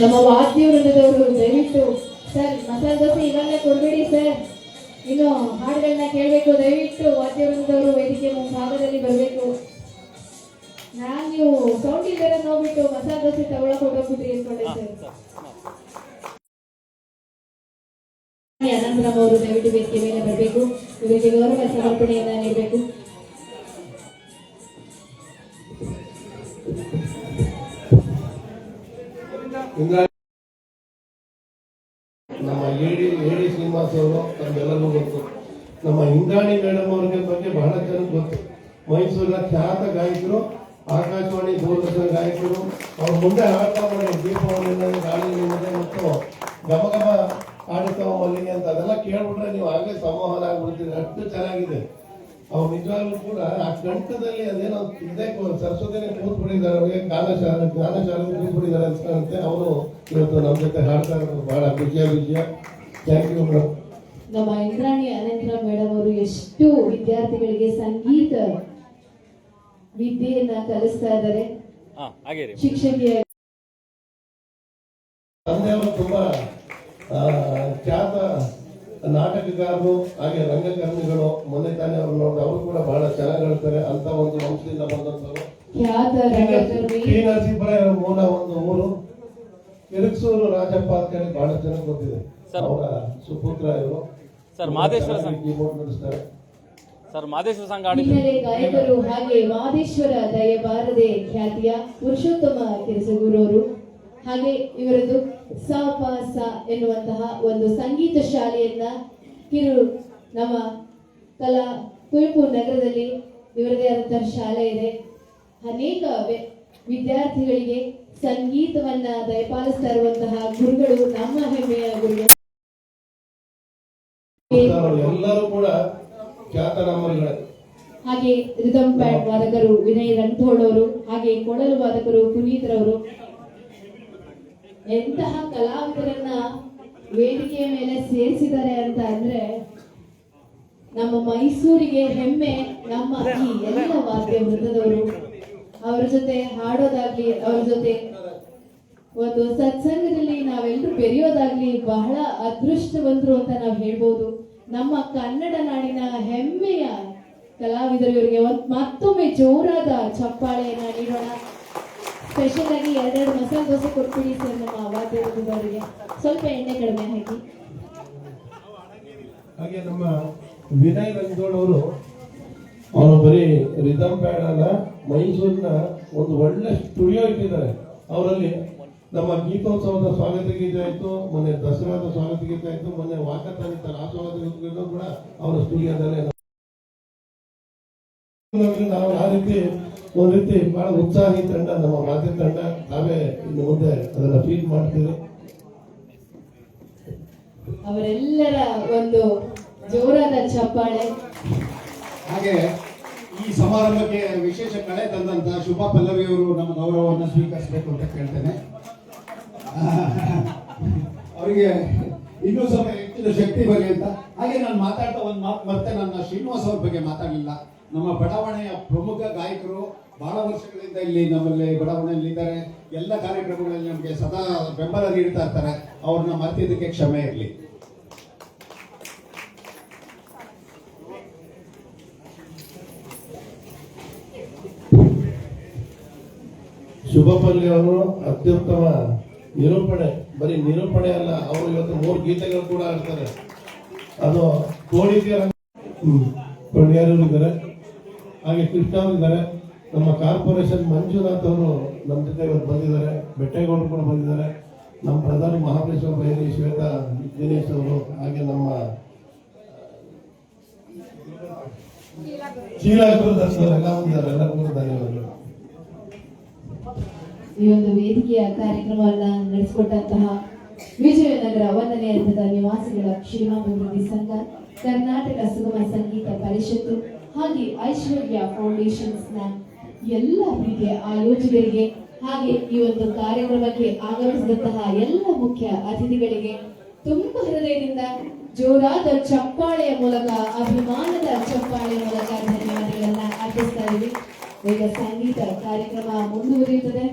ನಮ್ಮ ವಾದ್ಯ ವೃಂದದವರು ದಯವಿಟ್ಟು ಸರ್ ಮಸಾಲೆ ದೋಸೆ ಇವಾಗಲೇ ಕೊಡ್ಬೇಡಿ ಸರ್, ಇನ್ನು ಹಾಡುಗಳನ್ನ ಕೇಳಬೇಕು. ದಯವಿಟ್ಟು ವಾದ್ಯ ವೃಂದದವರು ವೇದಿಕೆ ಮುಂಭಾಗದಲ್ಲಿ ಬರಬೇಕು. ನೀವು ಸೌಂಡ್ ಇಲ್ಲದೆ ನೋಡ್ಬಿಟ್ಟು ಮಸಾಲೆ ದೋಸೆ ತಗೊಳಕ್ ಹೋಗ್ಬಿಟ್ಟು ಏನ್ಕೊಂಡೆ ಸರ್. ಅನಂತರಾಮ್ ಅವರು ದಯವಿಟ್ಟು ವೇದಿಕೆ ಮೇಲೆ ಬರಬೇಕು, ಇವರಿಗೆ ಗೌರವ ಸಮರ್ಪಣೆಯನ್ನ ನೀಡಬೇಕು. ನಮ್ಮ ಎಡಿ ಶ್ರೀನಿವಾಸ್ ಅವರು ನಮ್ಗೆಲ್ಲರಿಗೂ ಗೊತ್ತು. ನಮ್ಮ ಇಂದ್ರಾಣಿ ಮೇಡಮ್ ಅವ್ರಿಗೆ ಬಗ್ಗೆ ಬಹಳ ಜನಕ್ಕೆ ಗೊತ್ತು. ಮೈಸೂರಿನ ಖ್ಯಾತ ಗಾಯಕರು, ಆಕಾಶವಾಣಿ ದೂರದರ್ಶನ ಗಾಯಕರು. ಅವ್ರ ಮುಂದೆ ಹಾಡ್ತಾ ಮಾಡಿ ದೀಪಾವಳಿಯಿಂದ ಗಾಳಿ ನಿಮ್ಮದೆ ಮತ್ತು ಗಮಗಮ ಆಡುತ್ತವ ಮಲ್ಲಿಗೆ ಅಂತ ಅದೆಲ್ಲ ಕೇಳ್ಬಿಟ್ರೆ ನೀವು ಆಗಲೇ ಸಂವಹನ ಆಗ್ಬಿಡ್ತೀರಿ, ಅಷ್ಟು ಚೆನ್ನಾಗಿದೆ. ಅವ್ರು ನಿಜವಾಗ್ಲೂ ಕೂಡ ಆ ಕಂಠದಲ್ಲಿ ಅದೇನೋ ಇದೇ ಸರಸ್ವತಿನೇ ಕೂತ್ಬಿಟ್ಟಿದ್ದಾರೆ, ಅವ್ರಿಗೆ ಜ್ಞಾನಶಾಲೆ ಕೂತ್ಬಿಟ್ಟಿದ್ದಾರೆ ಅನ್ಸ್ಕಾಣುತ್ತೆ. ಅವರು ಇವತ್ತು ನಮ್ಮ ಜೊತೆ ಹಾಡ್ತಾ ಇರೋದು ಬಹಳ ಖುಷಿಯ ವಿಷಯ. Thank you madam. ನಮ್ಮ ಇಂದ್ರಾಣಿ ಅನಂತರಾಮ್ ಮೇಡಮ್ ಅವರು ಎಷ್ಟು ವಿದ್ಯಾರ್ಥಿಗಳಿಗೆ ಸಂಗೀತ ವಿದ್ಯೆಯನ್ನ ಕಲಿಸ್ತಾ ಇದ್ದಾರೆ. ಶಿಕ್ಷಕಿಯ ತಂದೆಯವರು ತುಂಬಾ ಖ್ಯಾತ ನಾಟಕಗಾರರು, ಹಾಗೆ ರಂಗಕರ್ಮಿಗಳು. ಮೊನ್ನೆ ತಾನೇ ಅವ್ರು ನೋಡಿದ್ರೆ ಅವರು ಕೂಡ ಬಹಳ ಚೆನ್ನಾಗಿ ಹೇಳ್ತಾರೆ. ಅಂತ ಒಂದು ವಂಶದಿಂದ ಬಂದಂತವರು. ಟಿ ನರಸೀಪುರ ಮೂಲ ಒಂದು ಊರು. ಕಿರುಕ್ಸೂರು ರಾಜಪ್ಪ ಅಂತ ಹೇಳಿ ಬಹಳ ಚೆನ್ನಾಗಿ ಗೊತ್ತಿದೆ. ಅವರ ಸುಪುತ್ರ ಇವರು ನಡೆಸ್ತಾರೆ. ಹಿನ್ನೆಲೆ ಗಾಯಕರು ಹಾಗೆ ಮಹದೇಶ್ವರ ದಯಬಾರದೆ ಖ್ಯಾತಿಯ ಪುರುಷೋತ್ತಮ ಕಿರಸಗೂರವರು, ಹಾಗೆ ಇವರದ್ದು ಸ ಪ ಸ ಎನ್ನುವಂತಹ ಒಂದು ಸಂಗೀತ ಶಾಲೆಯನ್ನ ನಮ್ಮ ಕುವೆಂಪು ನಗರದಲ್ಲಿ ಇವರದೇ ಆದಂತಹ ಶಾಲೆ ಇದೆ. ಅನೇಕ ವಿದ್ಯಾರ್ಥಿಗಳಿಗೆ ಸಂಗೀತವನ್ನ ದಯಪಾಲಿಸ್ತಾ ಇರುವಂತಹ ಗುರುಗಳು ನಮ್ಮ ಹೆಮ್ಮೆಯ ಗುರುಗಳು. ಎಲ್ಲರೂ ಕೂಡ ಖ್ಯಾತನಾಮರುಗಳೇ. ಹಾಗೆ ರಿದಮ್ ಪ್ಯಾಡ್ ವಾದಕರು ವಿನಯ್ ರಣಥೋಡ್ ಅವರು, ಹಾಗೆ ಕೊಳಲು ವಾದಕರು ಪುನೀತ್ ರವರು. ಎಂತಹ ಕಲಾವಿದರನ್ನ ವೇದಿಕೆಯ ಮೇಲೆ ಸೇರಿಸಿದ್ದಾರೆ ಅಂತ ಅಂದ್ರೆ ನಮ್ಮ ಮೈಸೂರಿಗೆ ಹೆಮ್ಮೆ. ನಮ್ಮ ಈ ಎಲ್ಲ ವಾದ್ಯ ವೃಂದದವರು ಅವರ ಜೊತೆ ಹಾಡೋದಾಗ್ಲಿ, ಅವರ ಜೊತೆ ಒಂದು ಸತ್ಸಂಗದಲ್ಲಿ ನಾವೆಲ್ಲರೂ ಬೆರೆಯೋದಾಗ್ಲಿ ಬಹಳ ಅದೃಷ್ಟವಂತರು ಅಂತ ನಾವು ಹೇಳ್ಬೋದು. ನಮ್ಮ ಕನ್ನಡ ನಾಡಿನ ಹೆಮ್ಮೆಯ ಕಲಾವಿದರು. ಇವರಿಗೆ ಮತ್ತೊಮ್ಮೆ ಜೋರಾದ ಚಪ್ಪಾಳೆಯನ್ನ ನೀಡೋಣ. ಸ್ಪೆಷಲ್ ಆಗಿ 2 ಮಸಾಲೆ ದೋಸೆ ಕೊಟ್ಬಿಡಿ ಸರ್ ನಮ್ಮ ವಾದ್ಯ ವೃಂದದವರಿಗೆ. ಸ್ವಲ್ಪ ಎಣ್ಣೆ ಕಡಿಮೆ ಹಾಕಿ. ಹಾಗೆ ನಮ್ಮ ವಿನಯ್ ರಂಗೋಡ್ ಅವರು ಬರೀ ರಿದಮ್ ಪ್ಯಾಡ್ ಅಲ್ಲ, ಮೈಸೂರಿನ ಒಂದು ಒಳ್ಳೆ ಸ್ಟುಡಿಯೋ ಇಟ್ಟಿದ್ದಾರೆ. ಅವರಲ್ಲಿ ನಮ್ಮ ಗೀತೋತ್ಸವದ ಸ್ವಾಗತ ಗೀತೆ ಆಯ್ತು, ಮೊನ್ನೆ ದಸರಾದ ಸ್ವಾಗತ ಗೀತೆ ಆಯ್ತು, ಮೊನ್ನೆ ವಾಕತಾನಿತ ಆ ಸ್ವಾಗತ ಗೀತೆ ಕೂಡ ಅವರ ಸ್ಟುಡಿಯೋದಲ್ಲೇ. ನಾವು ಆ ರೀತಿ ಒಂದು ರೀತಿ ಬಹಳ ಉತ್ಸಾಹಿ ತಂಡ ನಮ್ಮ ವಾದ್ಯ ತಂಡ. ನಾವೇ ಇನ್ನು ಮುಂದೆ ಅದನ್ನ ಫೀಲ್ ಮಾಡ್ತೀವಿ. ಅವರೆಲ್ಲರ ಒಂದು ಜೋರಾದ ಚಪ್ಪಾಳೆ. ಹಾಗೆ ಈ ಸಮಾರಂಭಕ್ಕೆ ವಿಶೇಷ ಕಳೆ ತಂದಂತ ಶುಭ ಪಲ್ಲವಿಯವರು ನಮ್ಮ ಗೌರವವನ್ನು ಸ್ವೀಕರಿಸಬೇಕು ಅಂತ ಕೇಳ್ತೇನೆ. ಅವರಿಗೆ ಇನ್ನೂ ಸ್ವಲ್ಪ ಹೆಚ್ಚಿನ ಶಕ್ತಿ ಬರಲಿ ಅಂತ. ಹಾಗೆ ನಾನು ಮಾತಾಡ್ತಾ ಒಂದು ಮಾತು ಮತ್ತೆ ನನ್ನ ಶ್ರೀನಿವಾಸ್ ಅವ್ರ ಬಗ್ಗೆ ಮಾತಾಡಲಿಲ್ಲ. ನಮ್ಮ ಬಡಾವಣೆಯ ಪ್ರಮುಖ ಗಾಯಕರು, ಬಹಳ ವರ್ಷಗಳಿಂದ ಇಲ್ಲಿ ನಮ್ಮಲ್ಲಿ ಬಡಾವಣೆಯಲ್ಲಿ ಇದ್ದಾರೆ. ಎಲ್ಲ ಕಾರ್ಯಕ್ರಮಗಳಲ್ಲಿ ನಮಗೆ ಸದಾ ಬೆಂಬಲ ನೀಡ್ತಾ ಇರ್ತಾರೆ. ಅವ್ರನ್ನ ಮರ್ತಿದ್ದಕ್ಕೆ ಕ್ಷಮೆ ಇರಲಿ. ಶುಭಪಲ್ಲಿ ಅವರು ಅತ್ಯುತ್ತಮ ನಿರೂಪಣೆ, ಬರೀ ನಿರೂಪಣೆ ಅಲ್ಲ, ಅವರು ಇವತ್ತು 3 ಗೀತೆಗಳು ಕೂಡ ಆಡ್ತಾರೆ. ಅದು ಕೊಡಿಯಾರು ಇದ್ದಾರೆ, ಹಾಗೆ ಕೃಷ್ಣ ಇದ್ದಾರೆ. ನಮ್ಮ ಕಾರ್ಪೊರೇಷನ್ ಮಂಜುನಾಥ್ ಅವರು ನಮ್ಮ ಜೊತೆ ಇವತ್ತು ಬಂದಿದ್ದಾರೆ. ಬೆಟ್ಟೇಗೌಡರು ಕೂಡ ಬಂದಿದ್ದಾರೆ. ನಮ್ಮ ಪ್ರಧಾನಿ ಮಹಾಬಲೇಶ್ವರ ಬೈರಿ, ಶ್ವೇತಾ ದಿನೇಶ್ ಅವರು, ಹಾಗೆ ನಮ್ಮ ಶೀಲಾಕರು ದರ್ಶನ ಎಲ್ಲ ಬಂದಿದ್ದಾರೆ. ಎಲ್ಲರಿಗೂ ಧನ್ಯವಾದಗಳು. ಈ ಒಂದು ವೇದಿಕೆಯ ಕಾರ್ಯಕ್ರಮವನ್ನ ನಡೆಸಿಕೊಟ್ಟಂತಹ ವಿಜಯನಗರ 1ನೇ ಹಂತದ ನಿವಾಸಿಗಳ ಕ್ಷೇಮಾಭಿವೃದ್ಧಿ ಸಂಘ, ಕರ್ನಾಟಕ ಸುಗಮ ಸಂಗೀತ ಪರಿಷತ್ತು ಹಾಗೆ ಐಶ್ವರ್ಯ ಫೌಂಡೇಶನ್ಸ್ನ ಎಲ್ಲ ರೀತಿಯ ಆಯೋಜಕರಿಗೆ, ಹಾಗೆ ಈ ಒಂದು ಕಾರ್ಯಕ್ರಮಕ್ಕೆ ಆಗಮಿಸಿದಂತಹ ಎಲ್ಲ ಮುಖ್ಯ ಅತಿಥಿಗಳಿಗೆ ತುಂಬಾ ಹೃದಯದಿಂದ ಜೋರಾದ ಚಪ್ಪಾಳೆಯ ಮೂಲಕ, ಅಭಿಮಾನದ ಚಪ್ಪಾಳೆಯ ಮೂಲಕ ಧನ್ಯವಾದಗಳನ್ನ ಅರ್ಪಿಸ್ತಾ ಇದ್ದೀವಿ. ಈಗ ಸಂಗೀತ ಕಾರ್ಯಕ್ರಮ ಮುಂದುವರಿಯುತ್ತದೆ.